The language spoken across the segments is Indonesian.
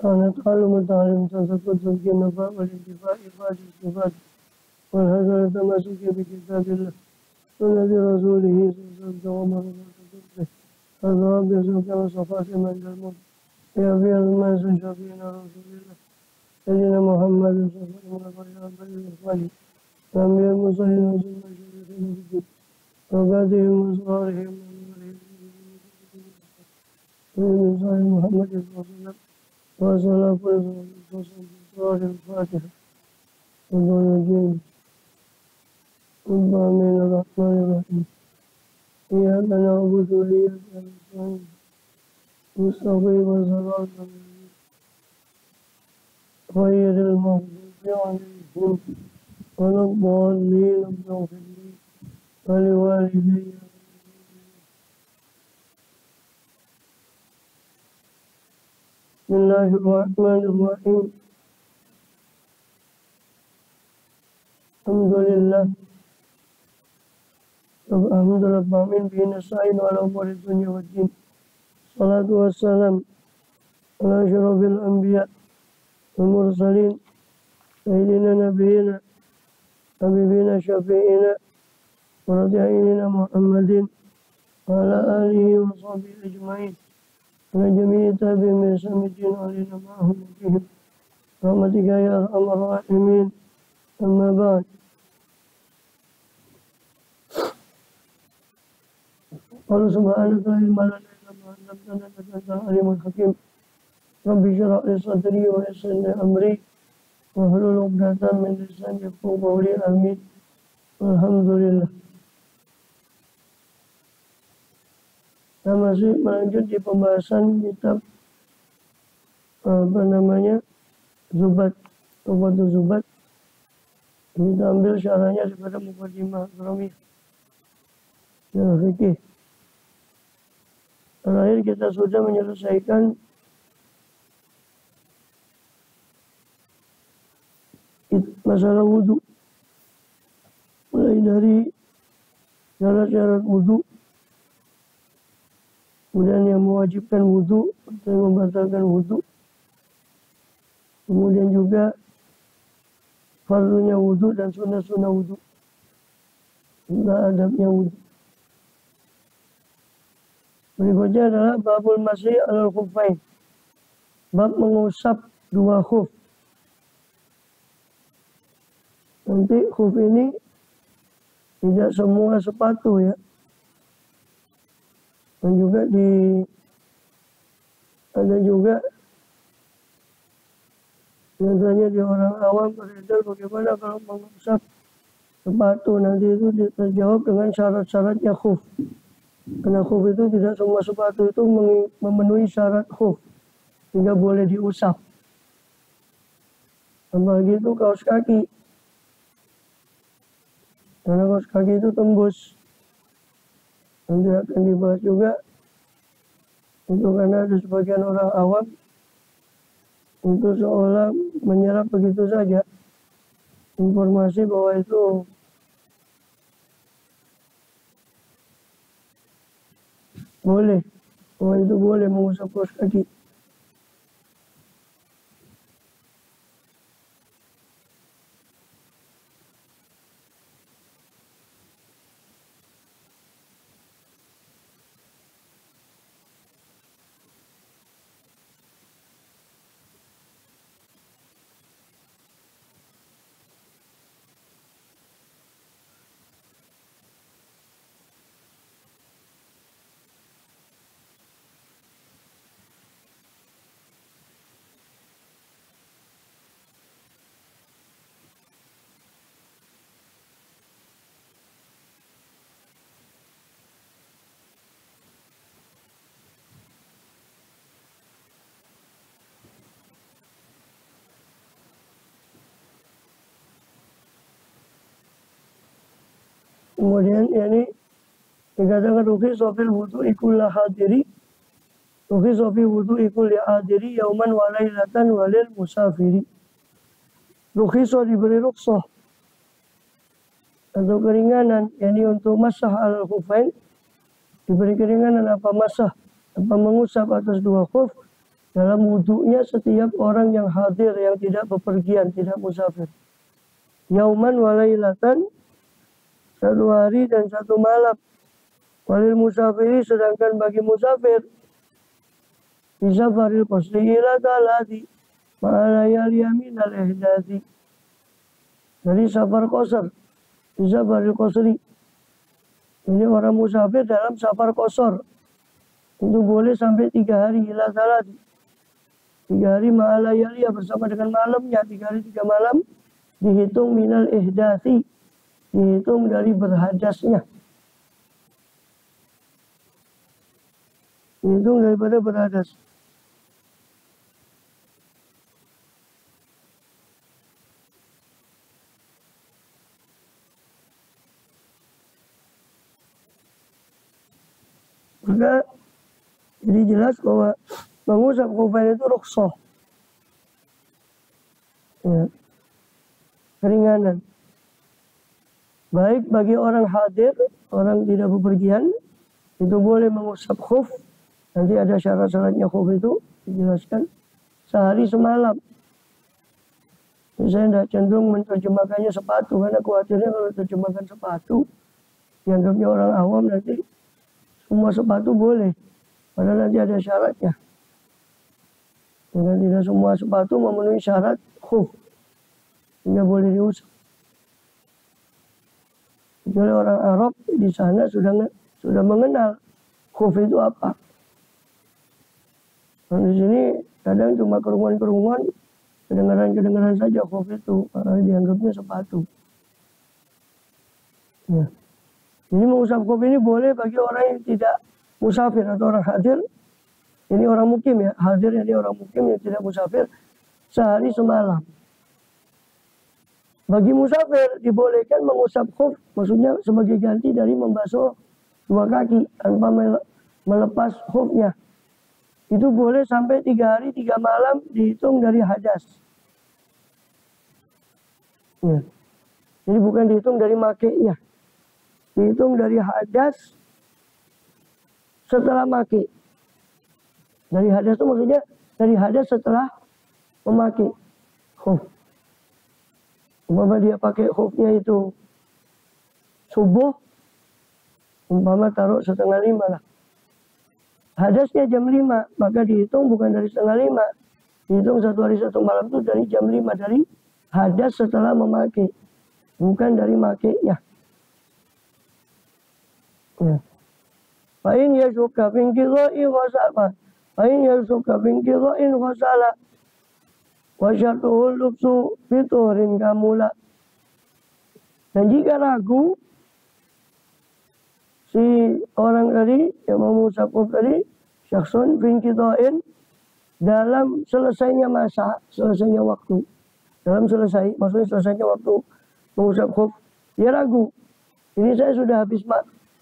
أنا تعلم تعلم تزكد تزكي النفاء والانتفاء إفادة الصفات والهزل التمسك بكتاب الله سنة رسوله صلى الله عليه وسلم ومرضاته الرب يسوع كما صفات من الموت يا في الماس شفينا رسول الله سيدنا محمد صلى الله عليه وسلم الأنبياء المرسلين ثم الشريفين في الدين وقاتهم وأسرارهم ونورهم محمد صلى الله عليه وسلم وصلاة وصلاة الفاتحة والرجيم من الرحمن الرحيم إياك نعبد وإياك نستعين مستقيم صراط غير المغضوب عليهم ولا الضالين الضالين ولوالدي بسم الله الرحمن الرحيم الحمد لله الحمد لله العالمين به نستعين على أمور الدنيا والدين الصلاة والسلام على أشرف الأنبياء والمرسلين سيدنا نبينا حبيبنا شفيعنا ورضينا محمد وعلى آله وصحبه أجمعين ونجميع تابعين من إسلام الدين علينا معهم وبهم برحمتك يا أرحم الراحمين أما بعد قال سبحانك لا علم لنا إلا ما علمتنا إنك أنت العليم الحكيم رب اشرح لي صدري ويسر لي أمري واحلل عقدة من لساني يفقهوا قولي آمين الحمد لله. Kita masih melanjut di pembahasan kitab Zubat, Tuhfatul Zubat. Kita ambil syarahnya daripada Muqaddimah Al-Ramiyah dan fikih. Terakhir kita sudah menyelesaikan masalah wudhu, mulai dari syarat-syarat wudhu, kemudian yang mewajibkan wudhu atau yang membatalkan wudhu, kemudian juga fardunya wudhu dan sunnah-sunnah wudhu, juga adabnya wudhu. Berikutnya adalah babul masih alal khuffain, bab mengusap dua khuf. Nanti khuf ini tidak semua sepatu ya. Dan juga ada juga biasanya di orang awam beredar bagaimana kalau mengusap sepatu, nanti itu terjawab dengan syarat-syaratnya khuf. Karena khuf itu tidak semua sepatu itu memenuhi syarat khuf, tidak boleh diusap. Apalagi itu kaos kaki. Karena kaos kaki itu tembus. Nanti akan dibahas juga itu karena ada sebagian orang awam itu seolah menyerap begitu saja informasi bahwa itu boleh mengusap kaos kaki. Kemudian ini dikatakan rukhisa fil wudu'i kulla hadiri, rukhisa fil wudu'i kulli hadiri yauman wa lailatan walil musafiri. Rukhisa diberi rukhsah atau keringanan, yakni untuk masah al khuffain diberi keringanan apa masah, apa mengusap atas dua khuf dalam wudhunya setiap orang yang hadir, yang tidak bepergian, tidak musafir. Yauman walailatan, satu hari dan satu malam. Walil musafiri, sedangkan bagi musafir, bisa faril qasri ila talati ma'alayali aminal ihdati. Dari safar qasar, bisa faril qasri. Ini orang musafir dalam safar qasar. Itu boleh sampai 3 hari ila talati. 3 hari ma'alayali bersama dengan malamnya, 3 hari 3 malam. Dihitung minal ihdati, dihitung dari berhadasnya. Dihitung daripada berhadas. Maka jadi jelas bahwa mengusap khufain itu rukhsah. Ya. Keringanan. Baik bagi orang hadir, orang tidak bepergian, itu boleh mengusap khuf. Nanti ada syarat-syaratnya khuf itu dijelaskan. Sehari semalam. Saya tidak cenderung menerjemahkannya sepatu, karena khawatirnya kalau terjemahkan sepatu, dianggapnya orang awam nanti semua sepatu boleh. Padahal nanti ada syaratnya. Dan tidak semua sepatu memenuhi syarat khuf. Sehingga boleh diusap. Kecuali orang Arab di sana sudah mengenal khuf itu apa. Dan di sini kadang cuma kerunguan-kerunguan, kedengaran-kedengaran saja khuf itu, dianggapnya sepatu. Ya. Ini mengusap khuf ini boleh bagi orang yang tidak musafir atau orang hadir. Ini orang mukim ya, hadir ini orang mukim yang tidak musafir, sehari semalam. Bagi musafir dibolehkan mengusap khuf, maksudnya sebagai ganti dari membasuh 2 kaki tanpa melepas khufnya. Itu boleh sampai 3 hari 3 malam dihitung dari hadas. Ya. Jadi bukan dihitung dari makainya. Dihitung dari hadas setelah make. Dari hadas itu maksudnya dari hadas setelah memakai khuf. Umpama dia pakai khufnya itu subuh, umpama taruh 4:30 lah. Hadasnya jam 5, maka dihitung bukan dari 4:30. Dihitung 1 hari 1 malam itu dari jam 5, dari hadas setelah memakai. Bukan dari makainya. Ya. Fa'in yasuka fin qidha'i ghasala. Fa'in yasuka fin qidha'in ghasala. Wa syartuhul lubsu fiturin kamula. Dan jika ragu si orang tadi yang mengusap khuf tadi, syakhsun fin qidha'in, dalam selesainya masa, selesainya waktu. Dalam selesai, maksudnya selesainya waktu mengusap khuf, dia ragu. Ini saya sudah habis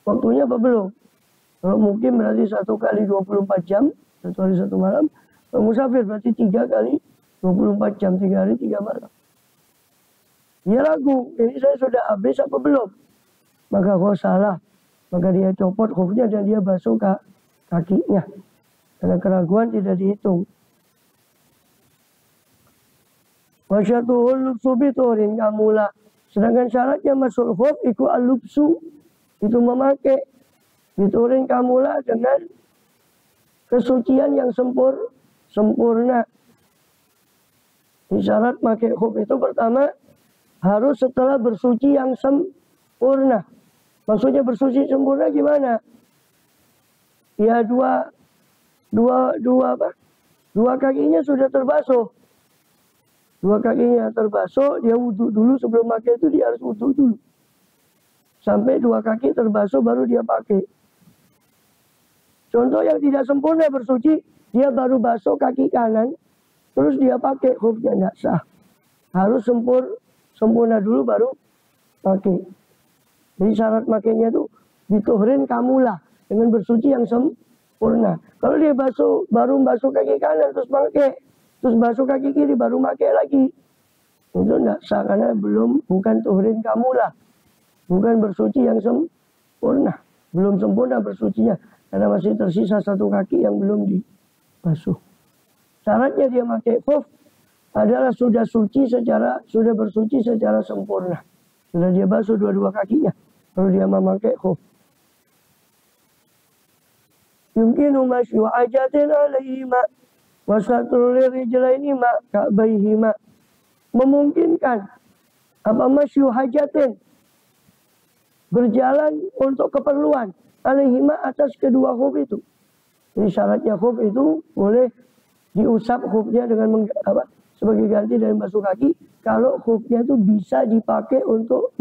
waktunya apa belum? Kalau mungkin berarti 1 kali 24 jam, 1 hari 1 malam. Kalau musafir berarti 3 kali 24 jam, 3 hari 3 malam. Dia ragu, ini saya sudah habis apa belum? Maka kalau salah, maka dia copot khufnya dan dia basuh kakinya. Karena keraguan tidak dihitung. Wasyatuhul lubsu biturin kamula. Sedangkan syaratnya masuk khuf iku al-lubsu, itu memakai biturin kamula dengan kesucian yang sempurna. Syarat pakai khuf itu pertama harus setelah bersuci yang sempurna. Maksudnya bersuci sempurna gimana? Ya dua kakinya sudah terbasuh. 2 kakinya terbasuh, dia wudhu dulu sebelum pakai itu dia harus wudhu dulu. Sampai 2 kaki terbasuh baru dia pakai. Contoh yang tidak sempurna bersuci, dia baru basuh kaki kanan, terus dia pakai khufnya, tidak sah. Harus sempurna dulu baru pakai. Jadi syarat makainya itu dituhrin kamula, dengan bersuci yang sempurna. Kalau dia baru basuh kaki kanan terus pakai, terus basuh kaki kiri baru pakai lagi, itu tidak sah karena bukan tuhrin kamula, bukan bersuci yang sempurna, belum sempurna bersucinya karena masih tersisa 1 kaki yang belum dibasuh. syaratnya dia pakai khuf adalah sudah bersuci secara sempurna. Sudah dia basuh dua-dua kakinya, baru dia memakai khuf. Yumkinu masyu hajatin alaihima wa satru lirijlainima ka'baihima. Memungkinkan apa masyu hajatin, berjalan untuk keperluan alaihima atas kedua khuf itu. Jadi syaratnya khuf itu boleh diusap khufnya dengan sebagai ganti dari basuh kaki kalau khufnya itu bisa dipakai untuk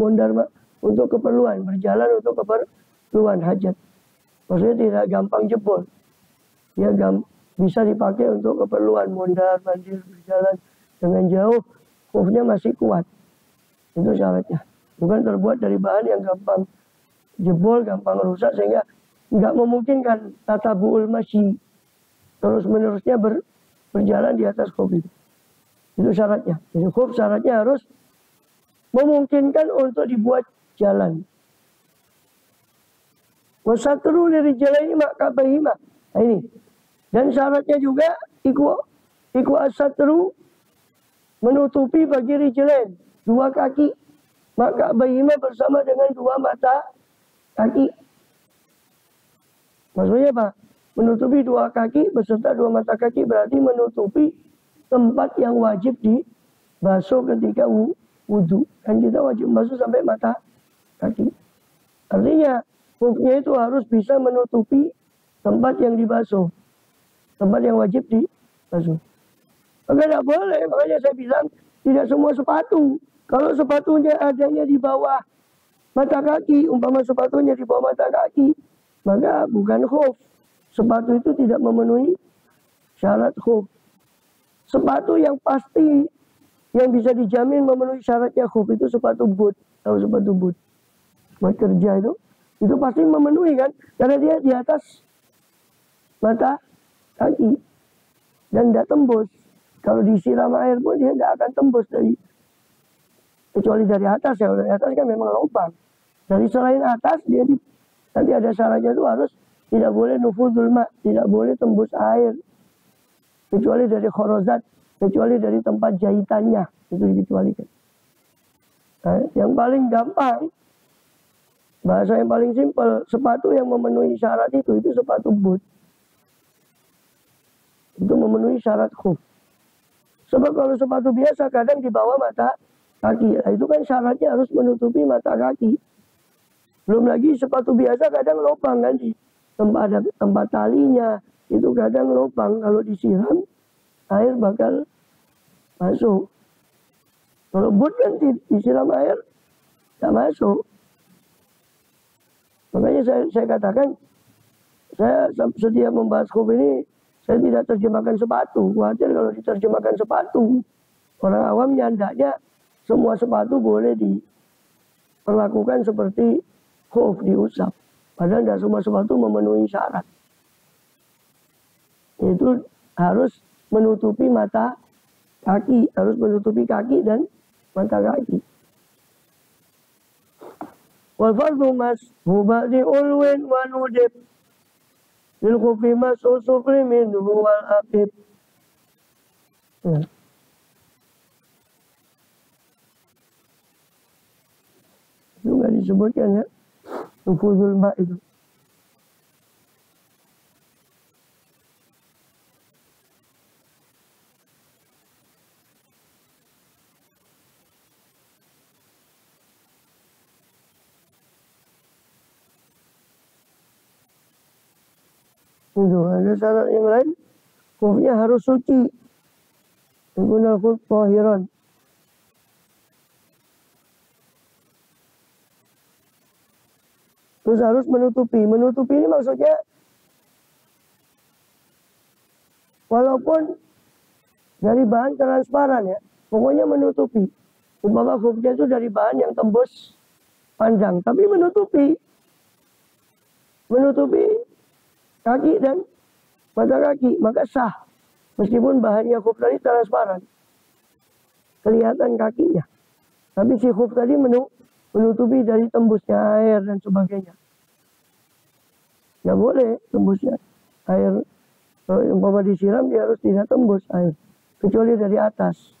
untuk keperluan, berjalan untuk keperluan hajat. Maksudnya tidak gampang jebol. Dia bisa dipakai untuk keperluan mondar mandir, berjalan dengan jauh, khufnya masih kuat. Itu syaratnya. Bukan terbuat dari bahan yang gampang jebol, gampang rusak sehingga nggak memungkinkan tatabu'ul masyi terus menerusnya berjalan di atas khuf itu. Itu syaratnya. Jadi khuf syaratnya harus memungkinkan untuk dibuat jalan. Wasatru lirijlaini ma'kabahima. Nah ini. Dan syaratnya juga iku asatru menutupi bagi rijlain, dua kaki, ma'kabahima bersama dengan dua mata kaki. Maksudnya apa? Menutupi dua kaki beserta dua mata kaki berarti menutupi tempat yang wajib dibasuh ketika wudhu. Dan kita wajib basuh sampai mata kaki. Artinya khufnya itu harus bisa menutupi tempat yang dibasuh, tempat yang wajib dibasuh. Maka tidak boleh, makanya saya bilang tidak semua sepatu. Kalau sepatunya adanya di bawah mata kaki, umpama sepatunya di bawah mata kaki, maka bukan khuf. Sepatu itu tidak memenuhi syarat khuf. Sepatu yang pasti, yang bisa dijamin memenuhi syaratnya khuf itu sepatu boot. Tahu sepatu boot? Buat kerja itu pasti memenuhi kan? Karena dia di atas mata kaki dan tidak tembus. Kalau disiram air pun dia tidak akan tembus kecuali dari atas ya. Dari atas kan memang lubang. Dari selain atas nanti ada syaratnya itu harus tidak boleh nufuzul ma, tidak boleh tembus air. Kecuali dari khorozat, kecuali dari tempat jahitannya, itu dikecualikan. Nah, yang paling gampang, bahasa yang paling simpel, sepatu yang memenuhi syarat itu sepatu boot. Itu memenuhi syarat khuf. Sebab kalau sepatu biasa kadang di bawah mata kaki, nah, itu kan syaratnya harus menutupi mata kaki. Belum lagi sepatu biasa kadang lubang kan di tempat talinya, itu kadang lubang, kalau disiram air bakal masuk. Kalau boot kan disiram air tidak masuk. Makanya saya katakan, saya setiap membahas khuf ini saya tidak terjemahkan sepatu. Khawatir kalau diterjemahkan sepatu, orang awam nyandaknya semua sepatu boleh diperlakukan seperti khuf, diusap. Padahal tidak semua sepatu memenuhi syarat. Itu harus menutupi mata kaki, harus menutupi kaki dan mata kaki. Wal fardu mashu ba'di ulwin wa nudib lil khufi mashu sufri minhu wal aqib. Itu nggak disebutkan ya. Nufuzul ma itu. Itu ada syarat yang lain. Khufnya harus suci. Guna khuf tahiran. Terus harus menutupi. Menutupi ini maksudnya walaupun dari bahan transparan ya, pokoknya menutupi. Umpama khufnya itu dari bahan yang tembus panjang, tapi menutupi kaki dan mata kaki, maka sah. Meskipun bahannya khuf tadi transparan, kelihatan kakinya, tapi si khuf tadi menutupi dari tembusnya air dan sebagainya. Nggak boleh tembusnya air Kalau umpama disiram dia harus tidak tembus air, kecuali dari atas.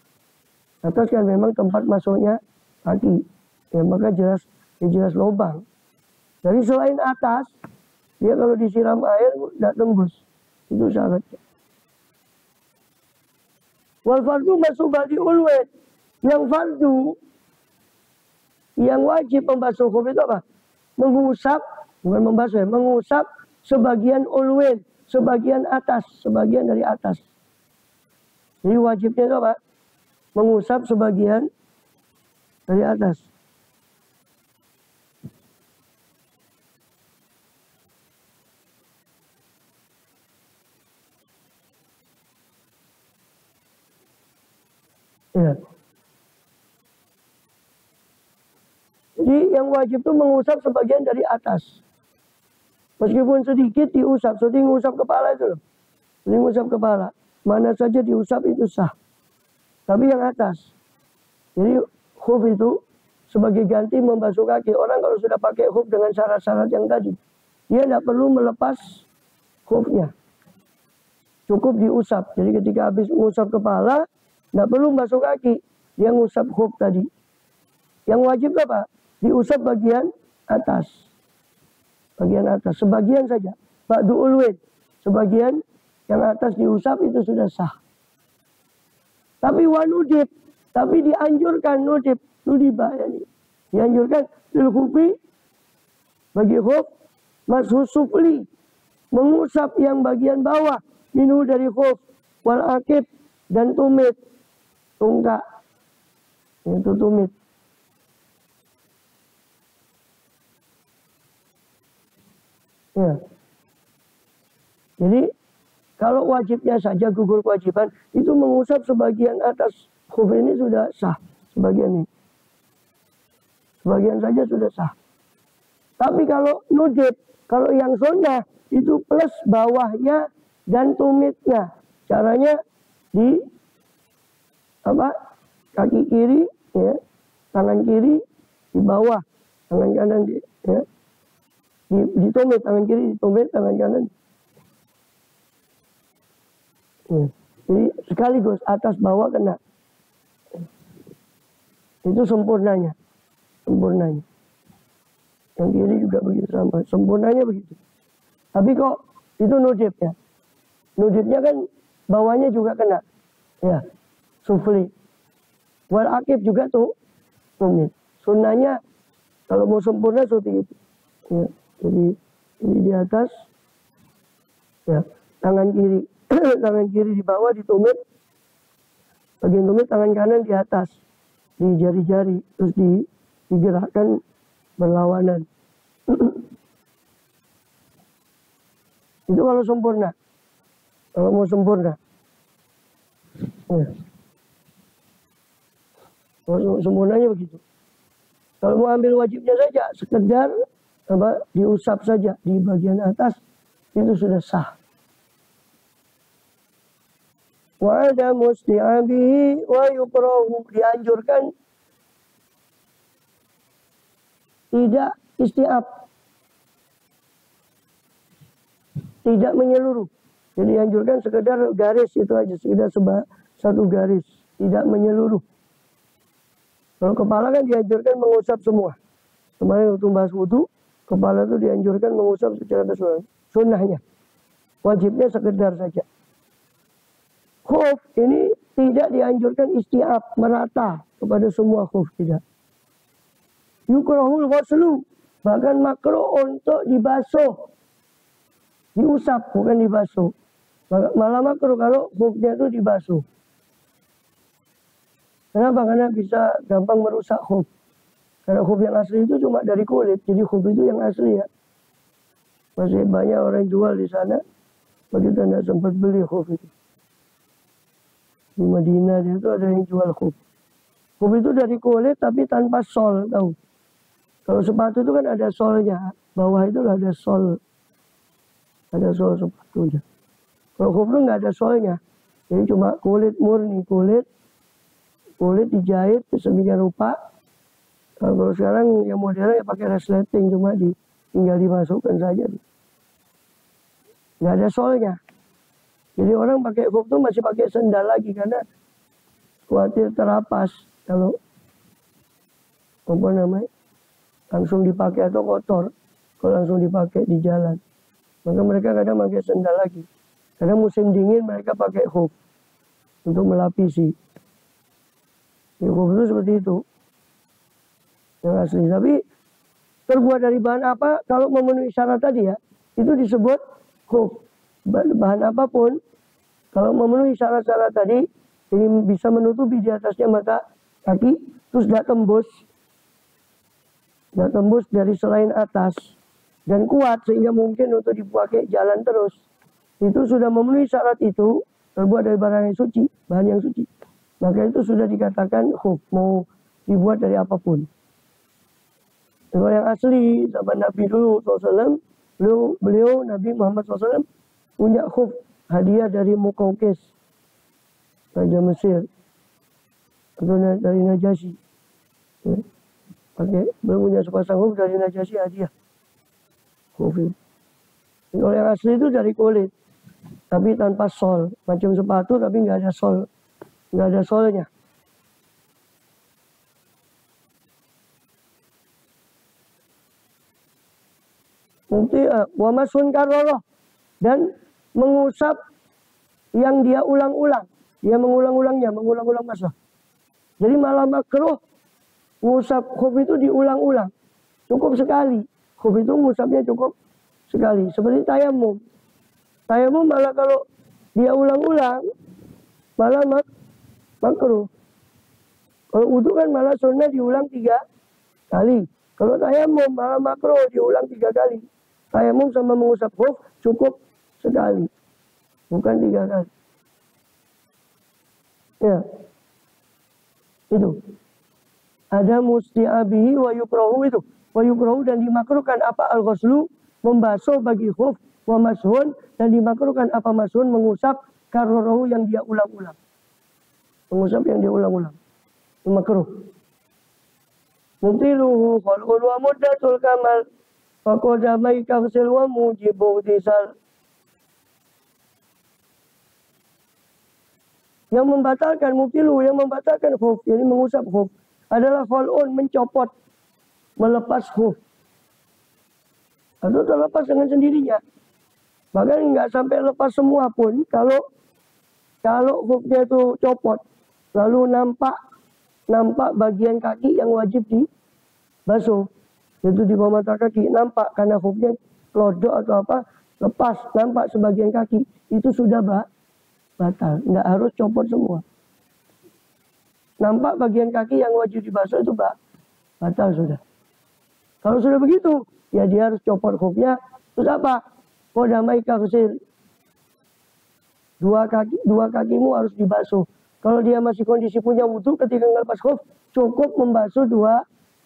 Atas kan memang tempat masuknya kaki, ya maka jelas lubang. Dari selain atas, dia kalau disiram air tidak tembus, itu syaratnya. Wal fardu masubadi ulwet, yang fardu, yang wajib membasuh khuf itu apa? Mengusap, bukan membasuh ya, mengusap sebagian ulwet, sebagian atas, sebagian dari atas. Jadi wajibnya itu apa? Mengusap sebagian dari atas. Ya. Jadi yang wajib itu mengusap sebagian dari atas. Meskipun sedikit diusap, seperti ngusap kepala itu loh. Seperti ngusap kepala. Mana saja diusap itu sah. Tapi yang atas. Jadi khuf itu sebagai ganti membasuh kaki. Orang kalau sudah pakai khuf dengan syarat-syarat yang tadi, dia tidak perlu melepas khufnya. Cukup diusap. Jadi ketika habis mengusap kepala, tidak perlu membasuh kaki. Dia ngusap khuf tadi. Yang wajib apa? Diusap bagian atas. Bagian atas. Sebagian saja. Ba'du ulwin. Sebagian yang atas diusap itu sudah sah. Tapi wanudib. Tapi dianjurkan nudib. Nudiba ya ini. Dianjurkan lil khufi. Bagi khuf. Mashu sufli. Mengusap yang bagian bawah. Minhu dari khuf. Wal akib. Dan tumit. Tungkak. Itu tumit. Ya. Jadi kalau wajibnya saja gugur kewajiban itu mengusap sebagian atas khuf ini sudah sah, sebagian ini. Sebagian saja sudah sah. Tapi kalau nudib, kalau yang sunnah itu plus bawahnya dan tumitnya. Caranya di kaki kiri ya, tangan kiri di bawah, tangan kanan ditumit, tangan kiri ditumit, tangan kanan. Ya. Jadi sekaligus atas bawah kena. Itu sempurnanya. Sempurnanya. Yang kiri juga begitu sama. Sempurnanya begitu. Tapi kok itu nudib ya. Nudibnya kan bawahnya juga kena. Ya. Sufli. Wal akib juga tuh tumit. Sunnahnya kalau mau sempurna seperti itu. Ya. Jadi ini di atas, ya tangan kiri, tangan kiri di bawah ditumit, bagian tumit tangan kanan di atas, di jari-jari, terus digerakkan berlawanan. Itu kalau sempurna, kalau mau sempurna, ya. Kalau sempurnanya begitu. Kalau mau ambil wajibnya saja, sekedar diusap saja di bagian atas itu sudah sah. Wa ada musti'abihi wa yukrahu, dianjurkan tidak isti'ab, tidak menyeluruh. Jadi dianjurkan sekedar garis itu aja, sekedar satu garis, tidak menyeluruh. Kalau kepala kan dianjurkan mengusap semua. Kemarin waktu bahas wudu, kepala itu dianjurkan mengusap secara keseluruhan. Sunnahnya. Wajibnya sekedar saja. Khuf ini tidak dianjurkan isti'ab, merata kepada semua khuf, tidak. Yukrahul ghuslu, bahkan makruh untuk dibasuh. Diusap, bukan dibasuh. Malah makruh kalau khufnya itu dibasuh. Kenapa? Karena bisa gampang merusak khuf. Karena khuf yang asli itu cuma dari kulit. Jadi khuf itu yang asli ya. Masih banyak orang jual di sana. Begitu anda sempat beli khuf itu. Di Madinah itu ada yang jual khuf. Khuf itu dari kulit tapi tanpa sol, tahu. Kalau sepatu itu kan ada solnya. Bawah itu ada sol. Ada sol sepatunya. Kalau khuf itu nggak ada solnya. Jadi cuma kulit murni, kulit dijahit sedemikian rupa. Kalau sekarang yang modern ya pakai resleting, cuma tinggal dimasukkan saja. Nggak ada solnya. Jadi orang pakai khuf tuh masih pakai sendal lagi karena khawatir terapas kalau apa namanya langsung dipakai atau kotor kalau langsung dipakai di jalan. Maka mereka kadang pakai sendal lagi. Karena musim dingin mereka pakai khuf untuk melapisi. Ya, khuf itu seperti itu yang asli. Tapi terbuat dari bahan apa? Kalau memenuhi syarat tadi ya, itu disebut khuf. Bahan apapun kalau memenuhi syarat-syarat tadi, ini bisa menutupi di atasnya mata kaki, terus tidak tembus dari selain atas dan kuat sehingga mungkin untuk dipakai jalan terus. Itu sudah memenuhi syarat itu, terbuat dari barang yang suci, bahan yang suci. Maka itu sudah dikatakan khuf, mau dibuat dari apapun. Kalau yang asli zaman Nabi dulu SAW, beliau Nabi Muhammad SAW punya khuf hadiah dari Muqawqis, Raja Mesir, atau dari Najasyi. Ya. Beliau punya sepasang khuf dari Najasyi hadiah. Khuf itu. Kalau yang asli itu dari kulit, tapi tanpa sol, macam sepatu tapi nggak ada sol, nggak ada solnya. Nanti wa masun karoroh, dan mengusap yang dia ulang-ulang, dia mengulang-ulang masah. Jadi malah makruh ngusap khuf itu diulang-ulang, cukup sekali. Khuf itu ngusapnya cukup sekali, seperti tayamum. Tayamum malah kalau dia ulang-ulang malah makruh. Kalau wudu kan malah sunnah diulang 3 kali. Kalau tayamum malah makruh diulang 3 kali. Tayamum sama mengusap khuf cukup sekali, bukan 3 kali. Ya, itu. Ada musti'abihi wa yukrahu itu. Wa yukrahu dan dimakruhkan apa al-ghuslu, membasuh bagi khuf, wa mashun dan dimakruhkan apa mashun, mengusap karrohu yang dia ulang-ulang. Mengusap yang dia ulang-ulang. Makruh. Mubtiluhu khalqul wa muddatul kamal. Faqadamai kafsil wa mujibu disal. Yang membatalkan mubtilu, yang membatalkan khuf, jadi mengusap khuf, adalah khal'un, mencopot, melepas khuf. Atau terlepas dengan sendirinya. Bahkan nggak sampai lepas semua pun, kalau khufnya itu copot, lalu nampak bagian kaki yang wajib dibasuh, itu di bawah mata kaki, nampak karena khufnya lodok atau apa, lepas, nampak sebagian kaki, itu sudah batal, nggak harus copot semua. Nampak bagian kaki yang wajib dibasuh itu batal sudah. Kalau sudah begitu, ya dia harus copot khufnya, terus apa? Qadamai kafsil. Dua kakimu harus dibasuh. Kalau dia masih kondisi punya wudu ketika ngelepas khuf, cukup membasuh 2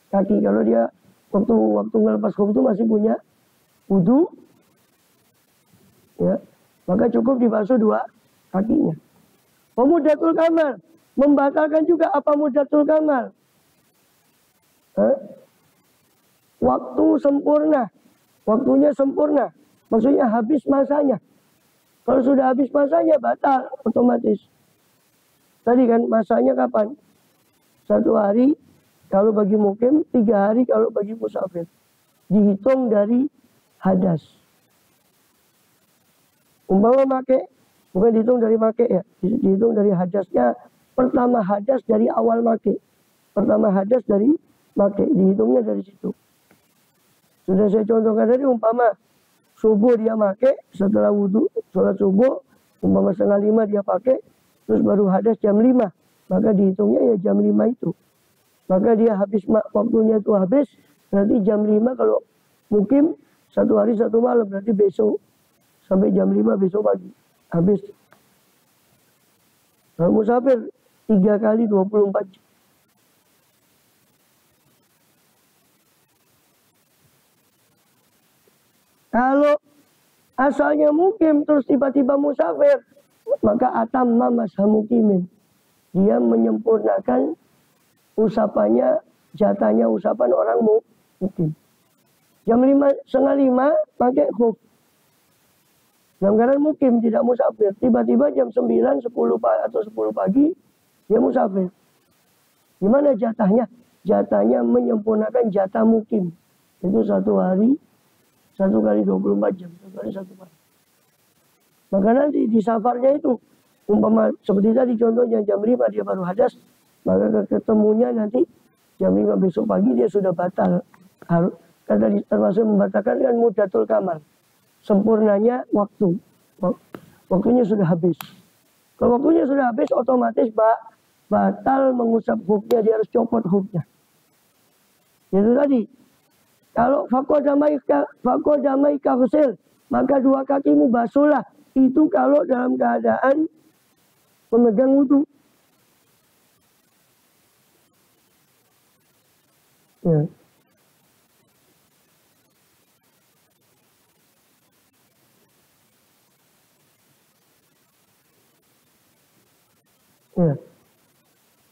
kaki. Kalau dia waktu ngelepas khuf itu masih punya wudu, ya, maka cukup dibasuh 2 kakinya. Muddatul kamal, membatalkan juga apa muddatul kamal? Waktu sempurna, waktunya sempurna, maksudnya habis masanya. Kalau sudah habis masanya batal otomatis. Tadi kan masanya kapan? 1 hari kalau bagi mukim, 3 hari kalau bagi musafir. Dihitung dari hadas. Umpama make, bukan dihitung dari make ya, dihitung dari hadasnya. Pertama hadas dari awal make. Pertama hadas dari make, dihitungnya dari situ. Sudah saya contohkan tadi, umpama subuh dia make, setelah wudhu, sholat subuh, umpama 4:30 dia pakai, terus baru hadas jam 5, maka dihitungnya ya jam 5 itu. Maka dia habis, waktunya itu habis, berarti jam 5 kalau mukim 1 hari 1 malam, berarti besok, sampai jam 5 besok pagi, habis. Kalau musafir, 3 kali 24 jam. Kalau asalnya mukim terus tiba-tiba musafir, maka atamma masa mukimin. Dia menyempurnakan usapannya, jatahnya usapan orang mukim. Jam 4:30 pakai khuf. dalam keadaan mukim, tidak musafir. Tiba-tiba jam 9, 10 atau 10 pagi, dia musafir. Gimana jatahnya? Jatahnya menyempurnakan jatah mukim. Itu 1 hari, 1 kali 24 jam, 1 kali 1 malam. Maka nanti di safarnya itu, umpama seperti tadi contohnya jam 5 dia baru hadas, maka ketemunya nanti jam 5 besok pagi dia sudah batal. Karena termasuk membatalkan kan mudatul kamal. Sempurnanya waktu. Waktunya sudah habis. Kalau waktunya sudah habis, otomatis batal mengusap huknya, dia harus copot huknya. Itu tadi. Kalau fakodamai kahusil, maka 2 kakimu basuhlah. Itu kalau dalam keadaan memegang wudu. Ya. Ya.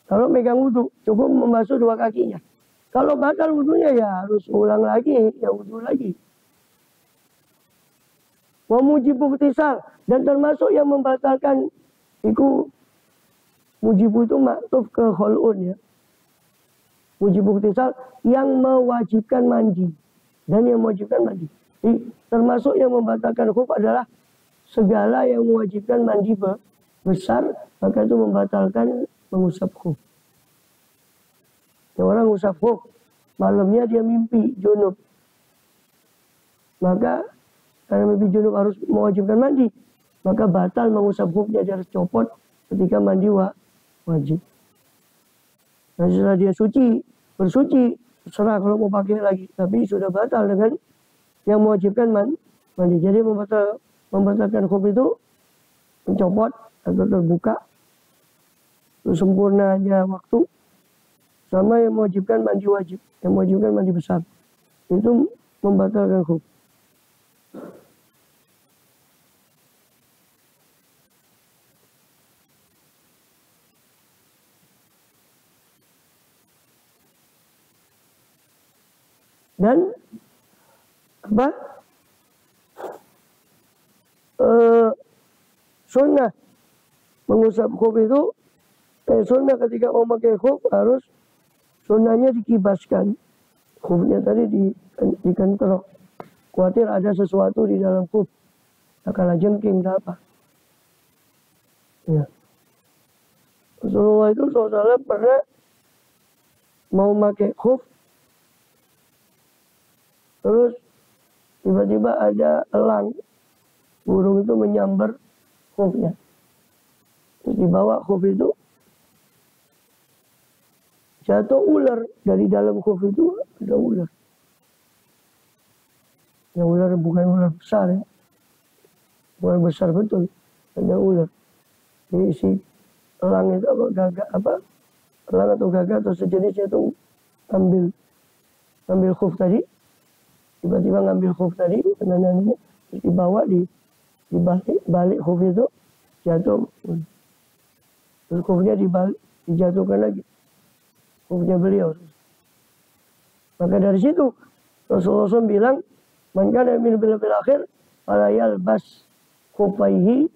Kalau megang wudhu, cukup membasuh 2 kakinya. Kalau batal wudhunya ya harus ulang lagi, ya wudhu lagi. Mujibul ightisal, dan termasuk yang membatalkan itu mujibu itu maktuf ke khul'un ya. Mujibul ightisal yang mewajibkan mandi dan yang mewajibkan mandi. Jadi, termasuk yang membatalkan khuf adalah segala yang mewajibkan mandi besar, maka itu membatalkan mengusap khuf. Ya, orang ngusap khuf, malamnya dia mimpi junub, maka karena mimpi junub harus mewajibkan mandi, maka batal mengusap khufnya, dia harus copot ketika mandi wajib. Nah, setelah dia bersuci, terserah kalau mau pakai lagi, tapi sudah batal dengan yang mewajibkan mandi. Jadi membatalkan khuf itu mencopot atau terbuka, itu sempurnanya waktu, sama yang mewajibkan mandi wajib, yang mewajibkan mandi besar, itu membatalkan khuf. Dan sunnah mengusap khuf itu, sunnah ketika mau pakai khuf harus sunnahnya dikibaskan. Khufnya tadi dikentrok. Khawatir ada sesuatu di dalam khuf. Kala jengking apa. Ya. Rasulullah itu SAW pernah mau pakai khuf, terus tiba-tiba ada elang, burung itu menyambar khufnya. Terus dibawa khuf itu, jatuh ular. Dari dalam khuf itu ada ular. Ya, ular bukan ular besar ya. Bukan besar betul. Ada ular. Jadi si elang itu elang atau gagak atau sejenisnya itu ambil khuf tadi. Tiba-tiba ngambil khuf tadi, terus dibawa balik khuf itu, jatuh. Terus khufnya dijatuhkan lagi. Khufnya beliau. Maka dari situ Rasulullah SAW bilang, man kana yu'minu bil akhir fala yalbas khufaihi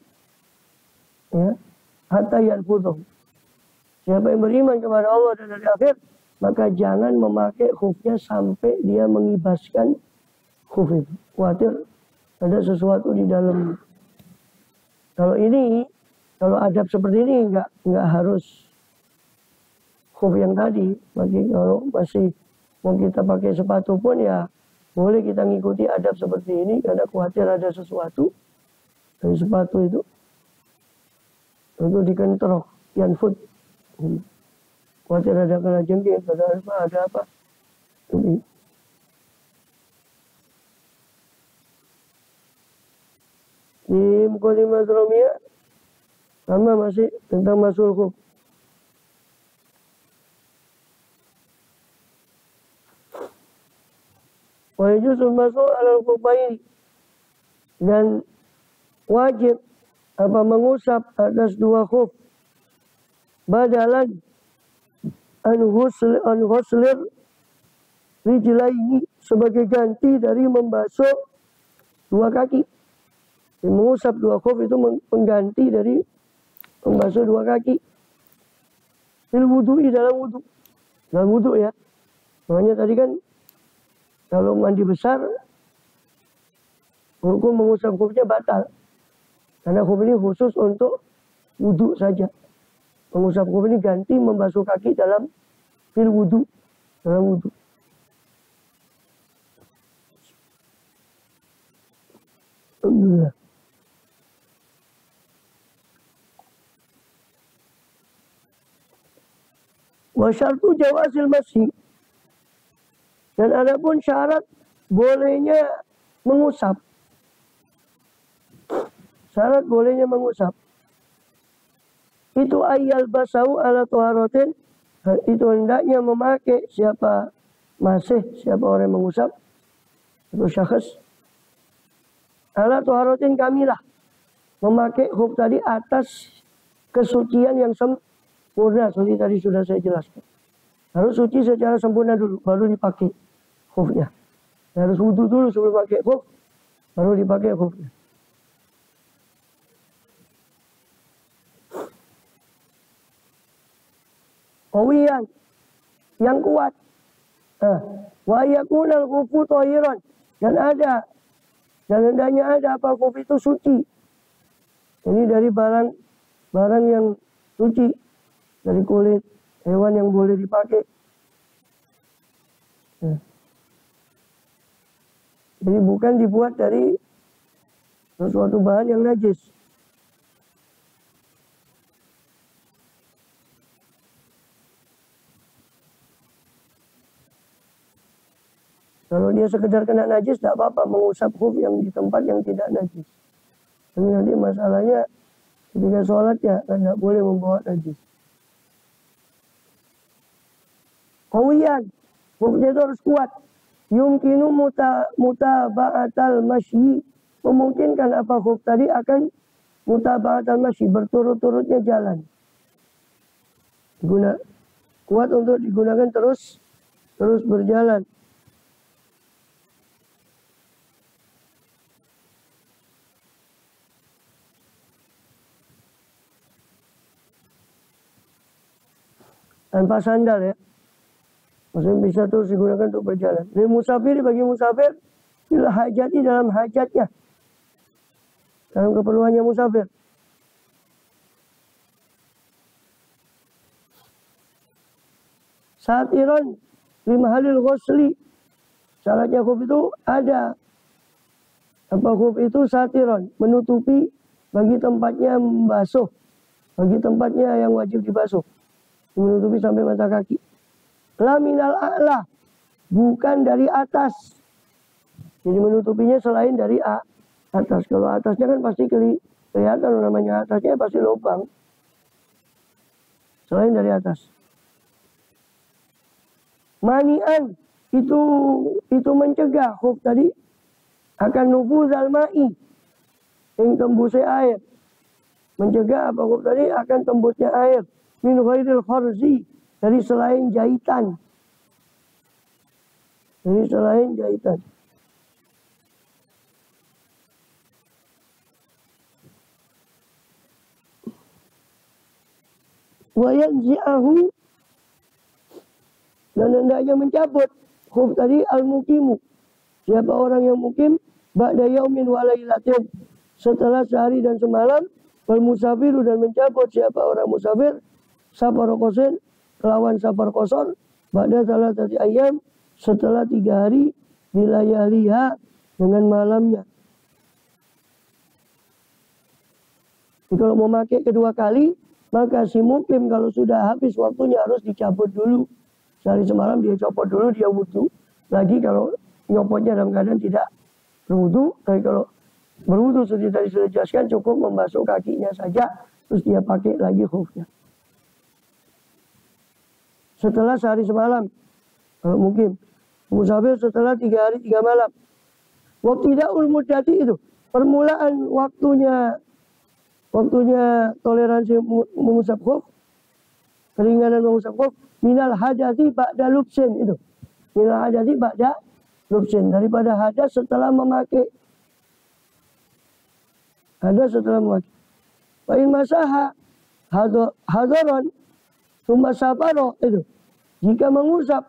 ya hatta yanfudhu. Siapa yang beriman kepada Allah dan hari akhir, maka jangan memakai khufnya sampai dia mengibaskan khuf itu. Khawatir ada sesuatu di dalam. Kalau adab seperti ini nggak harus khuf yang tadi. Bagi kalau masih mau kita pakai sepatu pun ya boleh kita ngikuti adab seperti ini, karena khawatir ada sesuatu dari sepatu itu untuk dikentrok, yanfud. Khawatir ada kena jengking, ada apa. Ini. Di Muqaddimah Romiyah sama masih tentang masul khuf. Wa yajuzu masul ala khufaini, dan wajib mengusap atas 2 khuf badalan an ghuslir rijlaini, sebagai ganti dari membasuh 2 kaki. Mengusap dua khuf itu mengganti dari membasuh dua kaki. Fil wudu'i, dalam wudu. Dalam wudu ya. Makanya tadi kan kalau mandi besar hukum mengusap khufnya batal. Karena khuf ini khusus untuk wudu saja. Mengusap khuf ini ganti membasuh kaki dalam fil wudu, dalam wudu. Alhamdulillah. Wa syartu jawazil masih. Dan ada pun syarat bolehnya mengusap. Syarat bolehnya mengusap. Itu ayyal basau ala tuharatin. Itu hendaknya memakai siapa orang yang mengusap. Itu syakhs. Ala tuharatin kamilah. Memakai khuf tadi atas kesucian yang sempurna. Seperti tadi sudah saya jelaskan. Harus suci secara sempurna dulu. Baru dipakai khufnya. Harus wudu dulu sebelum pakai khuf. Baru dipakai khufnya. Qawiyan, yang kuat. Wa yakunal khufu thahiran, dan hendaknya ada apa khuf itu suci. Ini dari barang yang suci, dari kulit hewan yang boleh dipakai. Jadi bukan dibuat dari sesuatu bahan yang najis. Kalau dia sekedar kena najis, tidak apa-apa mengusap khuf yang di tempat yang tidak najis. Tapi nanti masalahnya ketika sholat ya tidak boleh membawa najis. Qawiyan, khufnya itu harus kuat. Yumkinu mutaba'atal masyi, memungkinkan apa khuf tadi akan mutaba'atal masyi, berturut-turutnya jalan. Kuat untuk digunakan terus berjalan. Tanpa sandal ya. Maksudnya bisa terus digunakan untuk berjalan. Dari musafir, bagi musafir, bila hajati, dalam hajatnya. Dalam keperluannya musafir. Satiran lima halil ghusli. Syaratnya khuf itu ada. Apa khuf itu satiran, menutupi bagi tempatnya membasuh. Bagi tempatnya yang wajib dibasuh. Menutupi sampai mata kaki. La minal a'la, bukan dari atas. Jadi menutupinya selain dari atas. Kalau atasnya kan pasti kelihatan, namanya atasnya pasti lubang. Selain dari atas. Mani'an, itu mencegah khuf tadi akan nufuzal ma'i, yang tembusnya air. Mencegah apa khuf tadi akan tembusnya air. Min ghairil kharzi, dari selain jahitan. Dari selain jahitan. Wa yanzi'ahu, dan hendaknya mencabut khuf tadi al-muqimu. Siapa orang yang mukim ba'da yaumin wa lailatin, setelah sehari dan semalam, wal musafiru, dan mencabut siapa orang musafir safar qasir, kelawan safar qasar, ba'da salatati ayyam, setelah 3 hari, bilayaliha, dengan malamnya. Jadi kalau mau pakai kedua kali, maka si mukim kalau sudah habis waktunya harus dicabut dulu. Sehari semalam dia copot dulu, dia wudu. Lagi kalau nyopotnya dalam keadaan tidak berwudu, tapi kalau berwudu seperti tadi sudah jelaskan, cukup membasuh kakinya saja, terus dia pakai lagi khufnya. Setelah sehari semalam, kalau mungkin musafir setelah 3 hari 3 malam. Wabtidaul muddati, itu permulaan waktunya toleransi mengusap khuf, keringanan mengusap khuf, minal hadasi ba'da lubsin, itu minal hadasi ba'da lubsin, daripada hadas setelah memakai. Hadas setelah mewakili. Wa in masaha hadaron summa safaro itu. Jika mengusap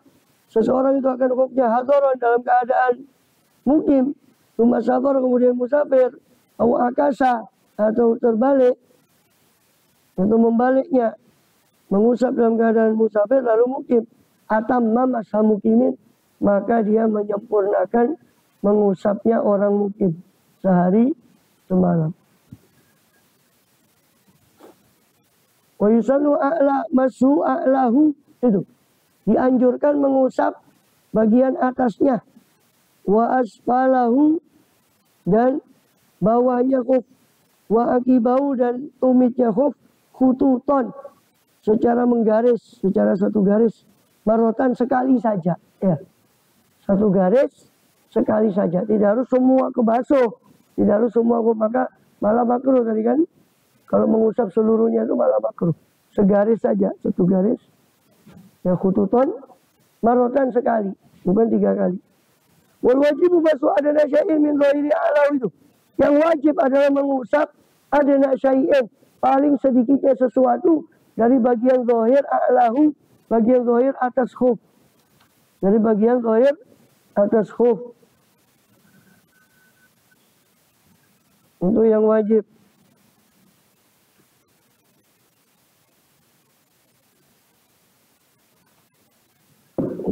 seseorang itu akan hukumnya hadaron dalam keadaan mukim, summa safaro kemudian musafir, atau akasa atau terbalik atau membaliknya, mengusap dalam keadaan musafir lalu mukim, atamma masa mukimin, maka dia menyempurnakan mengusapnya orang mukim sehari semalam. Wa yusannu a'la masu a'lahu itu. Dianjurkan mengusap bagian atasnya. Wa asfalahu dan bawahnya khuf. Wa akibahu dan tumitnya khuf khututon secara menggaris, secara satu garis. Marotan sekali saja. Ya. Satu garis sekali saja. Tidak harus semua kebasuh. Tidak harus semua khuf. Maka malah makruh tadi kan. Kalau mengusap seluruhnya itu malah makruh. Segaris saja, satu garis. Ya khututon, marotan sekali, bukan 3 kali. Wal wajibu basu adana syai'in min ghairi a'lahu itu. Yang wajib adalah mengusap adana syai'in, paling sedikitnya sesuatu dari bagian zahir a'lahu, bagian zahir atas khuf. Dari bagian zahir atas khuf. Untuk yang wajib.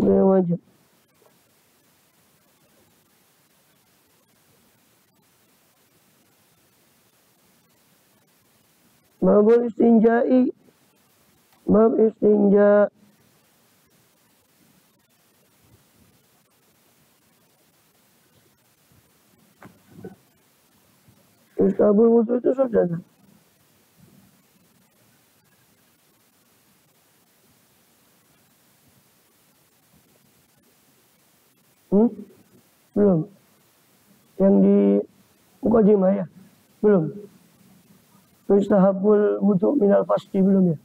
Yang wajib. Babul istinja'i, bab istinja. Istabul wudu itu sudah. Belum. Yang di Muqaddimah ya? Belum. Istahabul wudu minal fasti belum ya?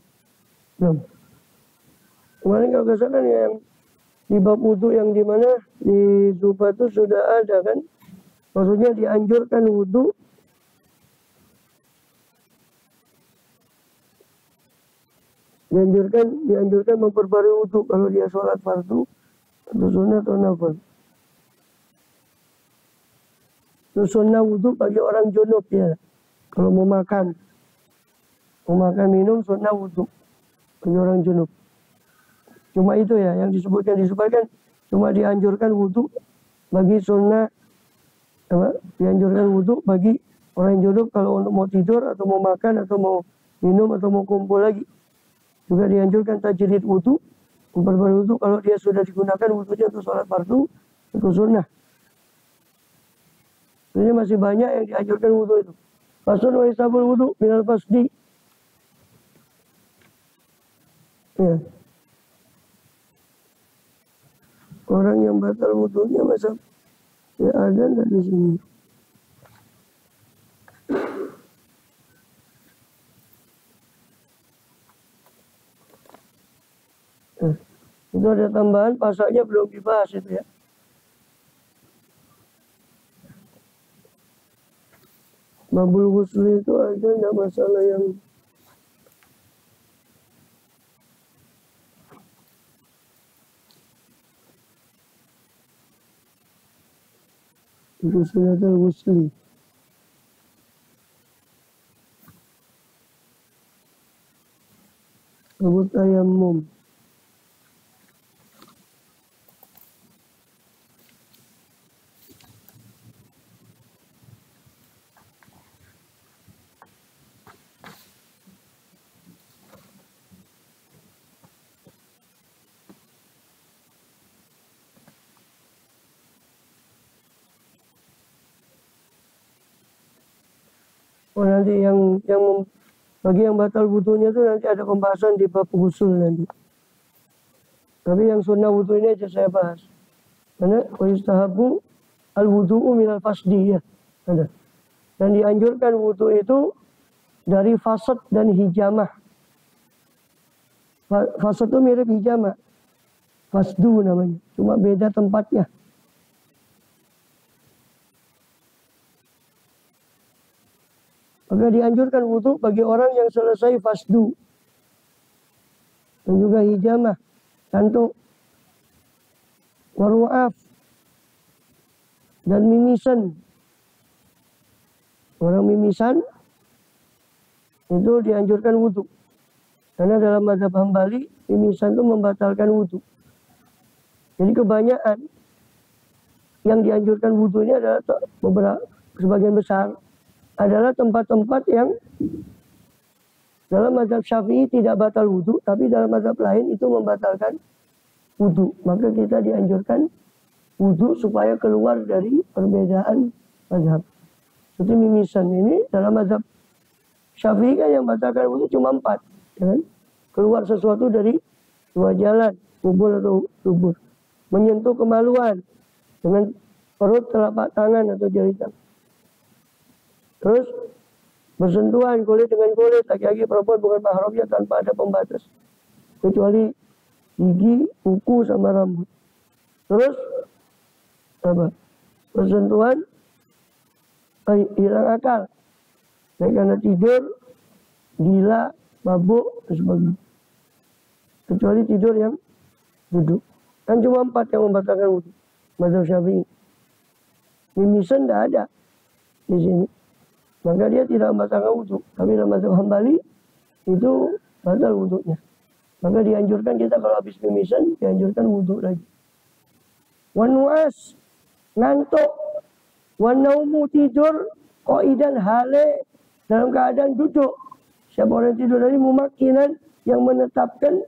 Belum. Kemarin kalau kesana yang di bab wudu yang di mana di Zubat itu sudah ada kan? Maksudnya dianjurkan wudu dianjurkan memperbarui wudu kalau dia sholat fardu atau sunnah atau nafil. Itu sunnah wudu bagi orang junub ya. Kalau mau makan minum sunnah wudu bagi orang junub. Cuma itu ya yang disebutkan cuma dianjurkan wudu bagi sunnah, dianjurkan wudu bagi orang junub kalau untuk mau tidur atau mau makan atau mau minum atau mau kumpul lagi. Juga dianjurkan tajrid wudu, memperbarui wudu kalau dia sudah digunakan wudunya untuk sholat fardu atau sunnah. Ini masih banyak yang dianjurkan wudu itu. Fasun wa istabul wudu minal fasdi. Ya. Orang yang batal wudunya masa ya ada enggak di sini? Itu ada tambahan pasalnya belum dibahas itu ya. Babul ghusli itu ada enggak masalah yang itu sunatul ghusli. Babul tayammum. Oh nanti yang bagi yang batal wudunya itu nanti ada pembahasan di bab ghusl nanti. Tapi yang sunnah wudu ini aja saya bahas. Karena yustahabu al wudu'u minal fasdi ya. Ada. Dan dianjurkan wudu itu dari fasad dan hijamah. Fasad itu mirip hijamah. Fasdu namanya. Cuma beda tempatnya. Maka dianjurkan wudhu bagi orang yang selesai fasdu. Dan juga hijamah, kantuk, waru'af, dan mimisan. Orang mimisan itu dianjurkan wudhu. Karena dalam mazhab Hambali, mimisan itu membatalkan wudhu. Jadi kebanyakan yang dianjurkan wudhu ini adalah beberapa, sebagian besar adalah tempat-tempat yang dalam mazhab Syafi'i tidak batal wudhu, tapi dalam mazhab lain itu membatalkan wudhu. Maka kita dianjurkan wudhu supaya keluar dari perbedaan mazhab. Seperti mimisan ini dalam mazhab Syafi'i kan yang batalkan wudhu cuma 4, ya kan? Keluar sesuatu dari 2 jalan, kubur atau dubur. Menyentuh kemaluan dengan perut, telapak tangan atau jari tangan. Terus bersentuhan kulit dengan kulit, laki-laki perempuan bukan mahramnya tanpa ada pembatas, kecuali gigi, kuku sama rambut. Terus apa? Bersentuhan hilang akal, baik karena tidur, gila, mabuk dan sebagainya. Kecuali tidur yang duduk. Kan cuma 4 yang membatalkan wudhu. Mazhab Syafi'i. Mimisan tidak ada di sini. Maka dia tidak membatalkan wudhu. Tapi dalam mazhab Hambali itu batal wudhunya. Maka dianjurkan kita kalau habis mimisan, dianjurkan wudhu lagi. Wanuas, ngantuk. Wanaumu, tidur. Qaidan hale, dalam keadaan duduk. Siapa orang tidur dari mumakinan yang menetapkan,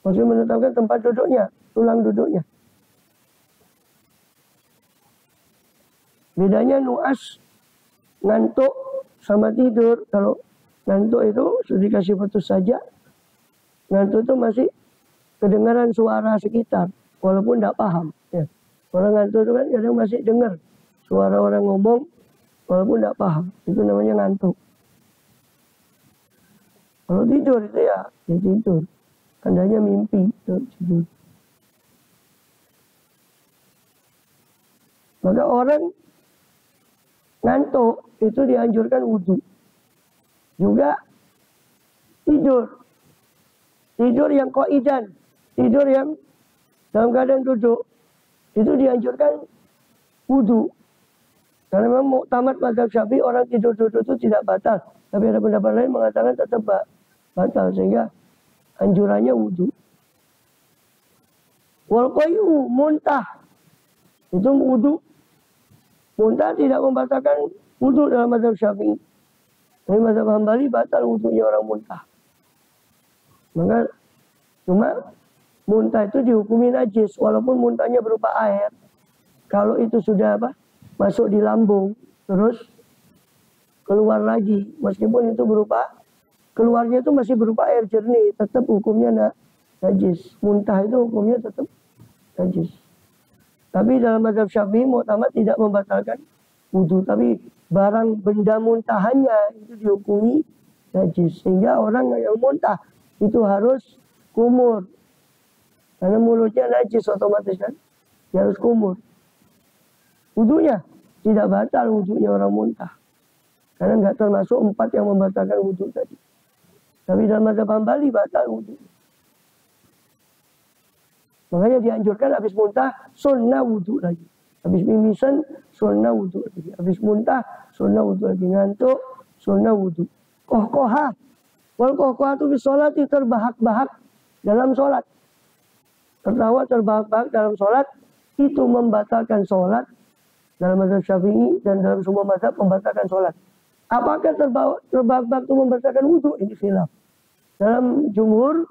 maksudnya menetapkan tempat duduknya, tulang duduknya. Bedanya nuas, ngantuk sama tidur. Kalau ngantuk itu sudah dikasih putus saja. Ngantuk itu masih kedengaran suara sekitar, walaupun tidak paham. Ya. Orang ngantuk itu kan kadang masih dengar suara orang ngomong, walaupun tidak paham. Itu namanya ngantuk. Kalau tidur itu ya tidur. Tandanya mimpi. Tidur. Maka orang ngantuk itu dianjurkan wudhu. Juga tidur. Tidur yang qaidan. Tidur yang dalam keadaan duduk. Itu dianjurkan wudhu. Karena memang tamat mazhab Syafi'i orang tidur duduk itu tidak batal. Tapi ada pendapat lain mengatakan tetap batal. Sehingga anjurannya wudhu. Wal qayu muntah. Itu wudhu. Muntah tidak membatalkan wudhu dalam mazhab Syafi'i. Tapi mazhab Hambali batal wudhunya orang muntah. Maka cuma muntah itu dihukumi najis. Walaupun muntahnya berupa air. Kalau itu sudah masuk di lambung, terus keluar lagi. Meskipun itu berupa, keluarnya itu masih berupa air jernih, tetap hukumnya najis. Muntah itu hukumnya tetap najis. Tapi dalam mazhab Syafi'i mu'tamad tidak membatalkan wudhu. Tapi barang benda muntahannya itu dihukumi najis. Sehingga orang yang muntah itu harus kumur. Karena mulutnya najis otomatis kan. Dia harus kumur. Wudhunya tidak batal wudhunya orang muntah. Karena nggak termasuk 4 yang membatalkan wudhu tadi. Tapi dalam mazhab Hambali batal wudhu. Makanya dianjurkan habis muntah sunnah wudhu lagi. Habis mimisan sunnah wudhu lagi. Habis muntah sunnah wudhu lagi. Ngantuk sunnah wudhu. Kohkoha. Wal kohkoha itu bis sholat terbahak-bahak dalam sholat. Tertawa terbahak-bahak dalam sholat itu membatalkan sholat. Dalam mazhab Syafi'i dan dalam semua mazhab membatalkan sholat. Apakah terbahak-bahak itu membatalkan wudhu? Ini khilaf. Dalam jumhur,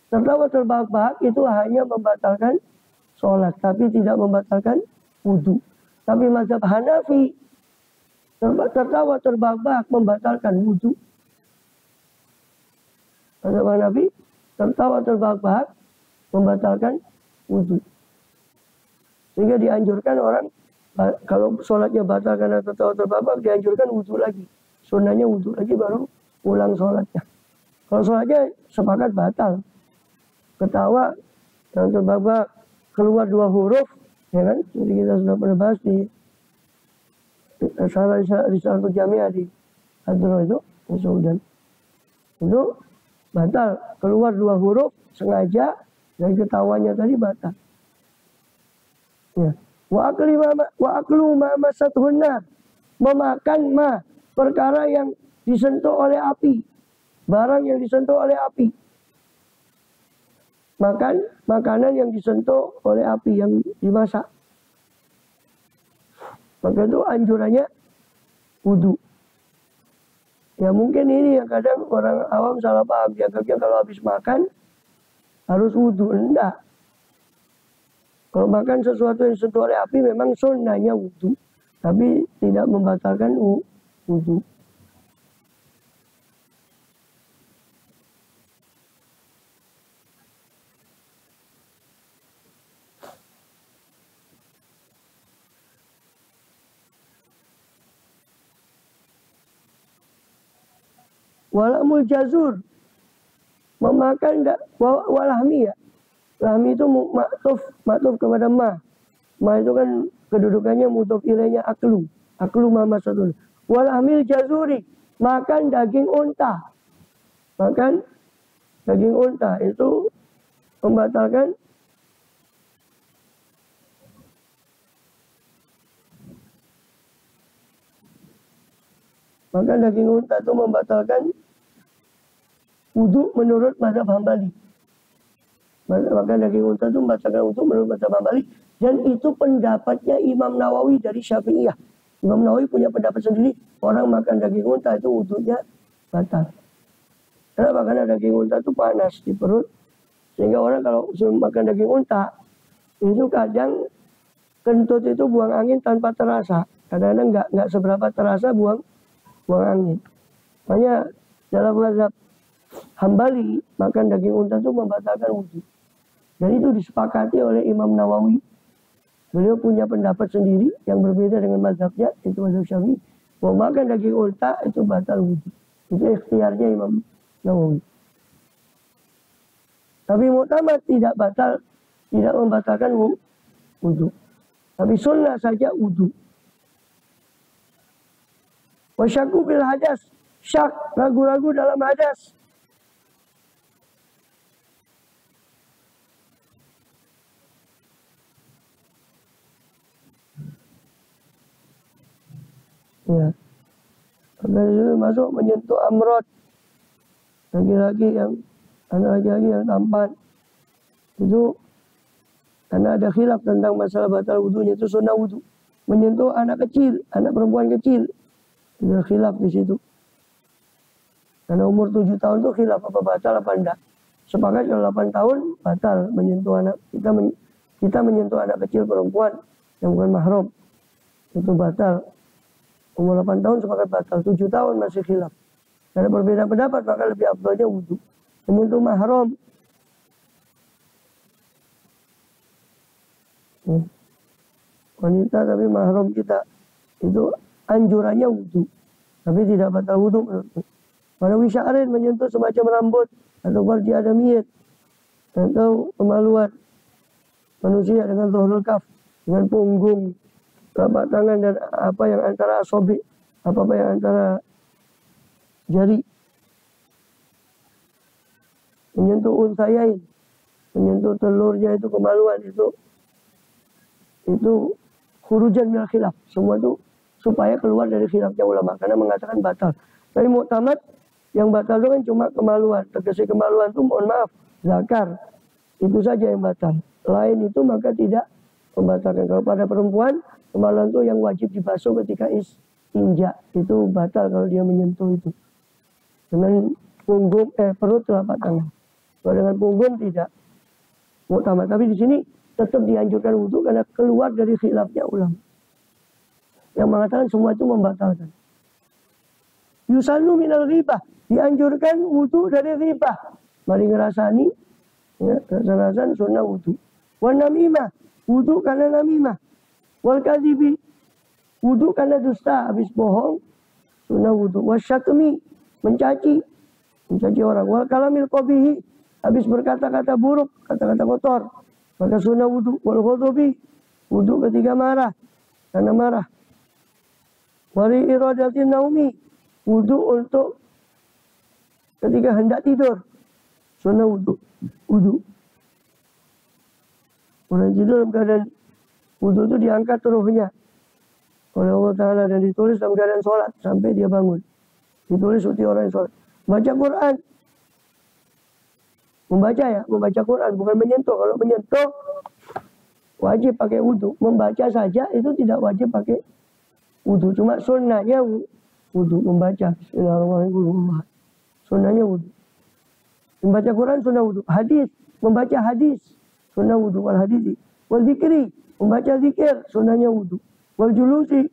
tertawa terbahak-bahak itu hanya membatalkan sholat. Tapi tidak membatalkan wudhu. Tapi mazhab Hanafi, tertawa terbahak-bahak membatalkan wudhu. Mazhab Hanafi, tertawa terbahak-bahak membatalkan wudhu. Sehingga dianjurkan orang, kalau sholatnya batal karena tertawa terbahak-bahak, dianjurkan wudhu lagi. Sunnahnya wudhu lagi baru ulang sholatnya. Kalau sholatnya sepakat batal. Ketawa dan terbahak-bahak keluar 2 huruf, ya kan? Jadi kita sudah pernah bahas di Risalatul Jamiah di Hadroh itu Sudan itu batal, keluar 2 huruf sengaja dari ketahuannya tadi batal. Ya. Wa aklu ma masathunna, memakan perkara yang disentuh oleh api, barang yang disentuh oleh api. Makan makanan yang disentuh oleh api yang dimasak. Maka itu anjurannya wudu. Ya mungkin ini yang kadang orang awam salah paham. Dianggapnya kalau habis makan harus wudu. Enggak. Kalau makan sesuatu yang disentuh oleh api memang sunnahnya wudu. Tapi tidak membatalkan wudu. Walamul jazur, memakan walahmi ya. Lahmi itu maktuf kepada ma. Ma itu kan kedudukannya mudhof ilaihnya aklu. Aklu ma masadun. Walahmil jazuri, makan daging unta. Makan daging unta itu membatalkan wudu menurut mazhab Hambali. Maka daging unta itu membatalkan wudu menurut mazhab Hambali. Dan itu pendapatnya Imam Nawawi dari Syafi'iyah. Imam Nawawi punya pendapat sendiri. Orang makan daging unta itu wudunya batal. Kenapa? Karena daging unta itu panas di perut. Sehingga orang kalau makan daging unta, itu kadang kentut itu buang angin tanpa terasa. Kadang-kadang nggak seberapa terasa buang angin. Makanya dalam mazhab Hambali, makan daging unta itu membatalkan wudu. Dan itu disepakati oleh Imam Nawawi. Beliau punya pendapat sendiri yang berbeda dengan mazhabnya, itu mazhab Syafi'i. Mau makan daging unta itu batal wudu. Itu ikhtiarnya Imam Nawawi. Tapi muktamad tidak membatalkan wudu. Tapi sunnah saja wudu. Wasyaku bil hadas, syak, ragu-ragu dalam hadas. Ya. Dari situ masuk menyentuh amrod. Laki-laki yang tampan. Itu karena ada khilaf tentang masalah batal wudunya, itu sunnah wudu. Menyentuh anak kecil, anak perempuan kecil. Ada khilaf di situ. Karena umur 7 tahun itu khilaf apa batal apa enggak. Sepakat kalau 8 tahun batal menyentuh anak. Kita menyentuh anak kecil perempuan yang bukan mahram. Itu batal. Umur 8 tahun sepakat batal. 7 tahun masih khilaf. Karena berbeda pendapat maka lebih afdalnya wudu. Menyentuh mahram. Wanita tapi mahram kita. Itu anjurannya wudu. Tapi tidak batal wudu menurutku. Pada wisya'arin menyentuh semacam rambut atau farji adamiyat atau kemaluan manusia dengan dhuhrul kaf, dengan punggung, telapak tangan dan apa yang antara asobi, apa yang antara jari. Menyentuh unsayain, menyentuh telurnya itu kemaluan itu khurujan minal khilaf. Semua itu supaya keluar dari khilafnya ulama karena mengatakan batal. Tapi muktamad yang batal itu kan cuma kemaluan. Terkesi kemaluan itu mohon maaf zakar. Itu saja yang batal. Lain itu maka tidak membatalkan. Kalau pada perempuan kemaluan itu yang wajib dibasuh ketika istinja. Itu batal kalau dia menyentuh itu. Dengan punggung perut telapak tangan. Kalau dengan punggung tidak muktamad. Tapi di sini tetap dianjurkan wudu karena keluar dari khilafnya ulama. Yang mengatakan semua itu membatalkan. Yusallu minal ghibah, dianjurkan wudu dari ghibah. Mari ngerasani, ya, rasa-rasan sunnah wudu. Wan namimah, wudu karena namimah. Wal kadhibi, wudu karena dusta, habis bohong, sunnah wudu. Wasyatmi, mencaci orang. Wal kalamil qabihi, habis berkata-kata buruk, kata-kata kotor, maka sunnah wudu. Wal ghadhabi, wudu ketika marah, karena marah. Wali iradatin naumi, wudu untuk ketika hendak tidur. Sunnah wudu. Wudu. Orang tidur dalam keadaan wudu itu diangkat ruhnya oleh Allah Ta'ala dan ditulis dalam keadaan sholat sampai dia bangun. Ditulis seperti orang yang sholat. Baca Quran. Membaca ya, membaca Quran. Bukan menyentuh. Kalau menyentuh, wajib pakai wudu. Membaca saja itu tidak wajib pakai wudu. Cuma sunnahnya wudu. Membaca. Bismillahirrahmanirrahim. Sunnahnya wudu. Membaca Quran sunnah wudu. Hadis. Membaca hadis. Sunnah wudu. Wal hadisi. Wal zikri. Membaca zikir. Sunnahnya wudu. Wal julusi.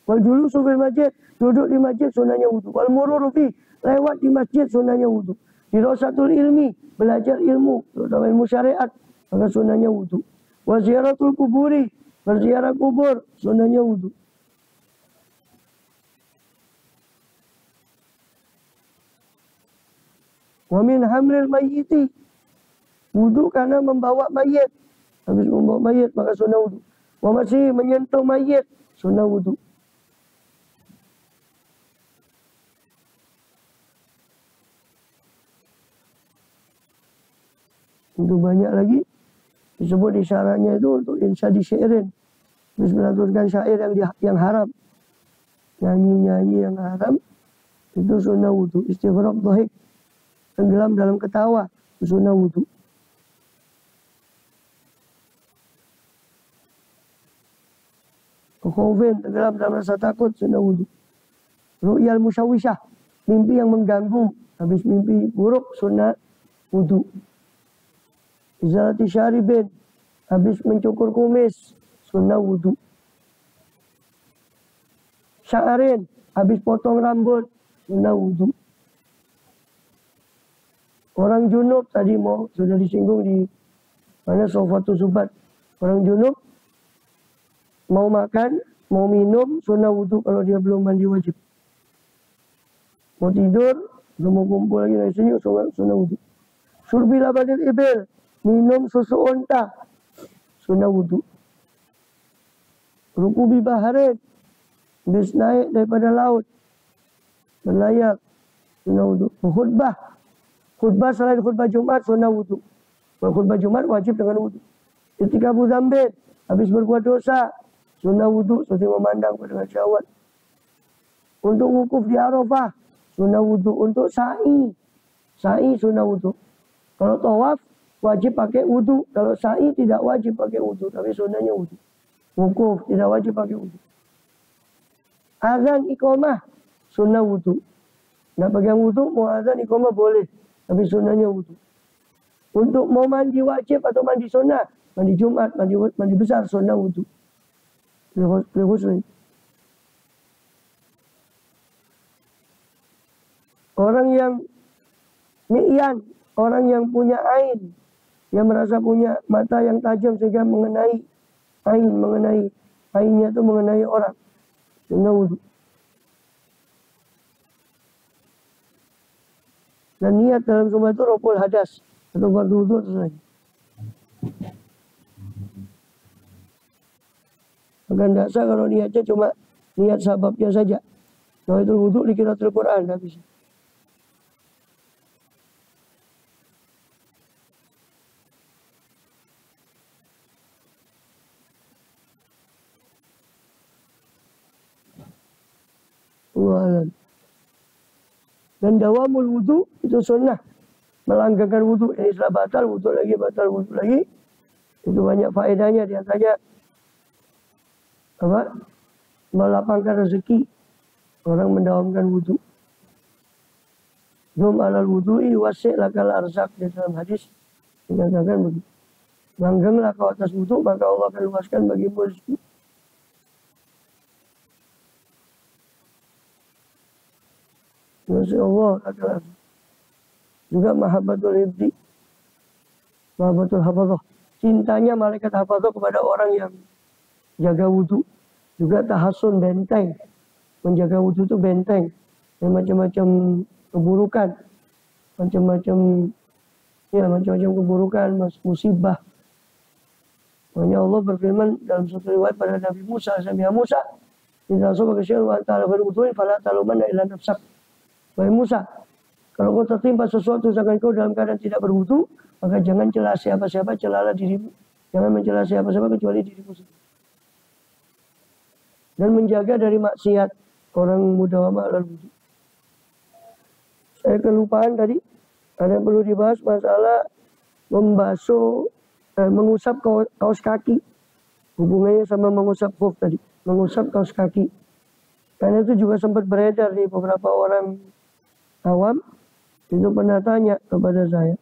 Wal julusu fil masjid. Duduk di masjid sunnahnya wudu. Wal mururu fi. Lewat di masjid sunnahnya wudu. Dirasatul ilmi. Belajar ilmu. Terutama ilmu syariat. Maka sunnahnya wudu. Wa ziaratul kuburi. Berziarah kubur. Sunnahnya wudu. Wa min hamlil mayyiti. Wudu karena membawa mayit. Habis membawa mayit maka sunnah wudu. Wa masih menyentuh mayit. Sunnah wudu. Itu banyak lagi. Disebut isyaratnya itu untuk insya di syairin. Bismillahirrahmanirrahim syair yang haram. Nyanyi-nyanyi yang haram. Itu sunnah wudu. Istighraq dhahik. Tenggelam dalam ketawa. Itu sunnah wudu. Khaufin, tenggelam dalam rasa takut, sunnah wudu. Ru'yal musyawisyah, mimpi yang mengganggu. Habis mimpi buruk, sunnah wudu. Izalati syaribin, habis mencukur kumis, sunnah wudu. Sya'arin, habis potong rambut, sunnah wudu. Orang junub tadi sudah disinggung di mana Sofatul Subat. Orang junub mau makan, mau minum, sunnah wudu kalau dia belum mandi wajib. Mau tidur, belum mau kumpul lagi dari sini, sunnah wudu. Surbi labanil ibil, minum susu unta, sunnah wudu. Rukubi baharin, habis naik daripada laut, berlayar, sunnah wudu. Khutbah selain khutbah Jumat, sunnah wudu. Kalau khutbah Jumat wajib dengan wudu. Ketika Abu Zambin, habis berbuat dosa, sunnah wudu seperti memandang dengan syahwat. Untuk wukuf di Arafah, sunnah wudu. Untuk sa'i sunnah wudu. Kalau tawaf wajib pakai wudu. Kalau sa'i tidak wajib pakai wudu, tapi sunnahnya wudu. Wukuf tidak wajib pakai wudu. Azan iqamah sunnah wudu. Nah pegang wudu mau azan iqamah boleh, tapi sunnahnya wudu. Untuk mau mandi wajib atau mandi sunnah, mandi Jumat, mandi besar sunnah wudu. Orang yang mi'yan, orang yang punya ain, yang merasa punya mata yang tajam sehingga mengenai ainnya itu mengenai orang, sunnah wudu. Dan niat dalam semua itu raful hadas atau fardu wudu selesai. Maka tidak sah kalau niatnya cuma niat sababnya saja. Nah itu wudu dikira Al-Quran habis. Allah. Dan dawamul wudu itu sunnah. Melanggengkan wudu. Ini setelah batal wudu lagi. Itu banyak faedahnya. Di antaranya melapangkan rezeki. Orang mendawamkan wudu. Dum alal wudu'i wasi' lakal arzak. Di dalam hadis dikatakan begitu. Langgenglah kau atas wudu, maka Allah akan luaskan bagimu rezeki. Masya Allah, juga mahabbatul hibdi, mahabbatul hafadzah, cintanya malaikat hafadzah kepada orang yang jaga wudu. Juga tahasun, benteng, menjaga wudu itu benteng, dan macam-macam keburukan, macam-macam keburukan, musibah. Makanya Allah berfirman dalam suatu riwayat pada Nabi Musa, "Ya Musa, Tidak sebagai syiar wa ta'ala berwudu'in fala talumanna ila nafsak. Wahai Musa, kalau kau tertimpa sesuatu sedangkan kau dalam keadaan tidak berwudu, maka jangan celah siapa-siapa, celalah dirimu. Jangan mencela siapa-siapa kecuali dirimu sendiri. Dan menjaga dari maksiat orang mudawamah alal wudu. Saya kelupaan tadi, ada yang perlu dibahas masalah membasuh, mengusap kaos kaki. Hubungannya sama mengusap khuf tadi, mengusap kaos kaki. Karena itu juga sempat beredar di beberapa orang awam, itu pernah tanya kepada saya.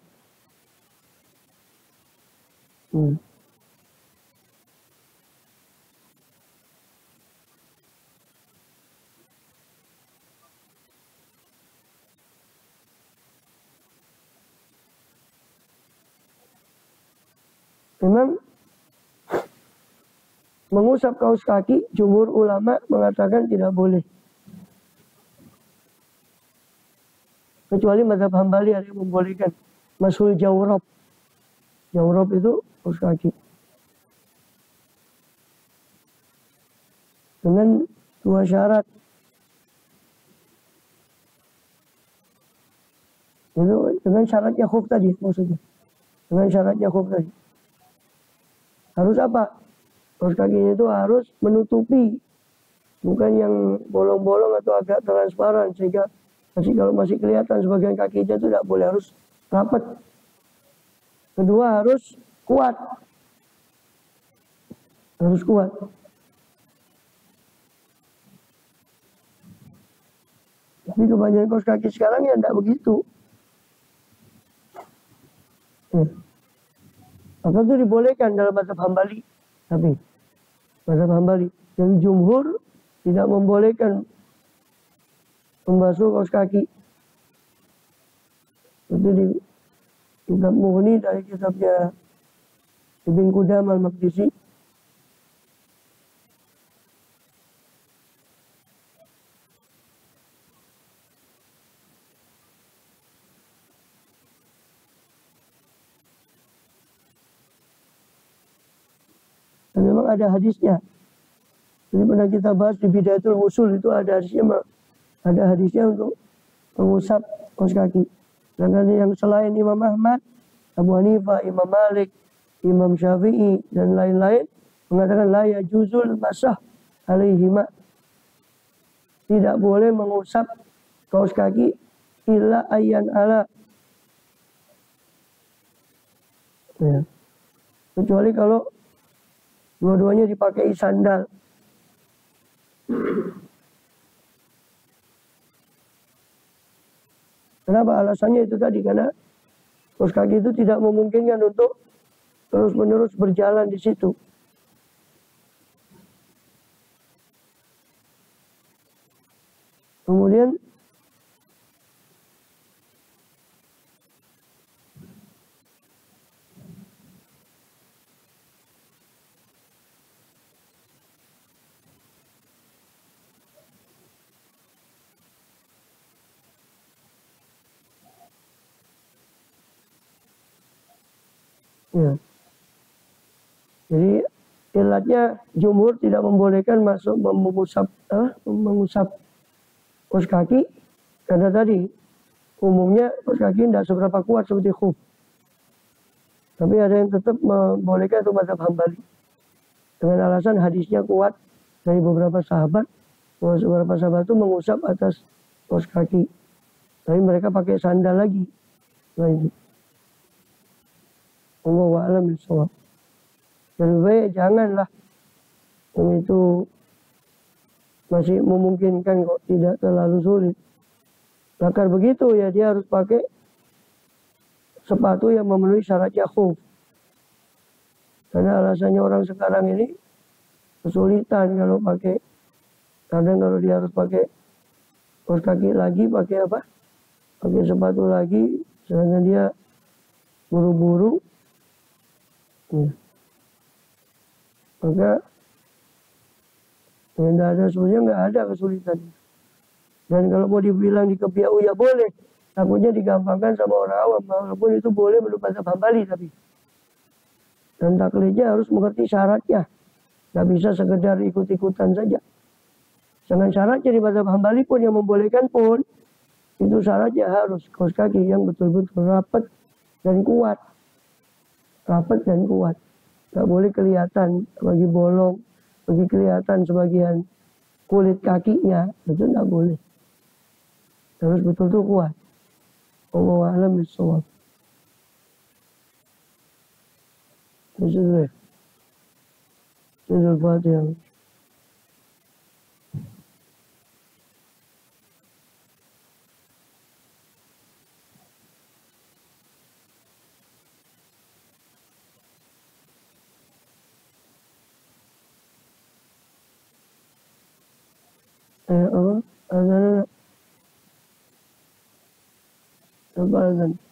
Memang mengusap kaos kaki, jumhur ulama mengatakan tidak boleh. Kecuali mazhab Hambali ada yang membolehkan. Masul jawrab. Jawrab itu kaos kaki. Dengan 2 syarat. Itu dengan syaratnya khuf tadi maksudnya. Dengan syaratnya khuf tadi. Harus apa? Kaos kakinya itu harus menutupi. Bukan yang bolong-bolong atau agak transparan. Sehingga kalau masih kelihatan sebagian kakinya itu tidak boleh. Harus rapat. Kedua harus kuat. Harus kuat. Tapi kebanyakan kaos kaki sekarang ya tidak begitu. Maka itu dibolehkan dalam mazhab Hambali. Tapi mazhab Hambali dan jumhur tidak membolehkan membasuh kaos kaki. Itu di kitab Mughni dari kitabnya Ibn Qudam al-Maqdisi. Dan memang ada hadisnya. Jadi pernah kita bahas di Bidayatul Usul itu ada hadisnya untuk mengusap kaos kaki. Dan yang selain Imam Ahmad, Abu Hanifah, Imam Malik, Imam Syafi'i dan lain-lain mengatakan la yajuzul masah alaihima. Tidak boleh mengusap kaos kaki illa ayyan ala. Ya. Kecuali kalau dua-duanya dipakai sandal. Kenapa? Alasannya itu tadi, karena kaos kaki itu tidak memungkinkan untuk terus-menerus berjalan di situ. Kemudian ya. Jadi ilatnya jumhur tidak membolehkan masuk mengusap kaos kaki karena tadi umumnya kaos kaki tidak seberapa kuat seperti khuf. Tapi ada yang tetap membolehkan itu mazhab Hambali dengan alasan hadisnya kuat dari beberapa sahabat bahwa beberapa sahabat itu mengusap atas kaos kaki. Tapi mereka pakai sandal lagi. Nah itu. Allahu a'lam bishawab. Dan baik janganlah yang itu masih memungkinkan kok, tidak terlalu sulit. Maka begitu ya dia harus pakai sepatu yang memenuhi syaratnya khuf. Karena alasannya orang sekarang ini kesulitan kalau pakai, kadang kalau dia harus pakai kaos kaki lagi, pakai apa? Pakai sepatu lagi, sedangkan dia buru-buru. Ya. Maka sebenarnya nggak ada kesulitan. Dan kalau mau dibilang dikebiau ya boleh, takutnya digampangkan sama orang awam. Walaupun itu boleh menurut mazhab Hambali tapi. Dan taklidnya harus mengerti syaratnya. Nggak bisa sekedar ikut-ikutan saja. Dengan syaratnya di mazhab Hambali pun yang membolehkan pun itu syaratnya harus kaos kaki yang betul-betul rapat dan kuat. Rapat dan kuat. Nggak boleh kelihatan bagi bolong, bagi kelihatan sebagian kulit kakinya, itu nggak boleh. Harus betul-betul kuat. Wallahu a'lam bishawab. Bismillah. Al-Fatihah. Apa? Azan apa azan?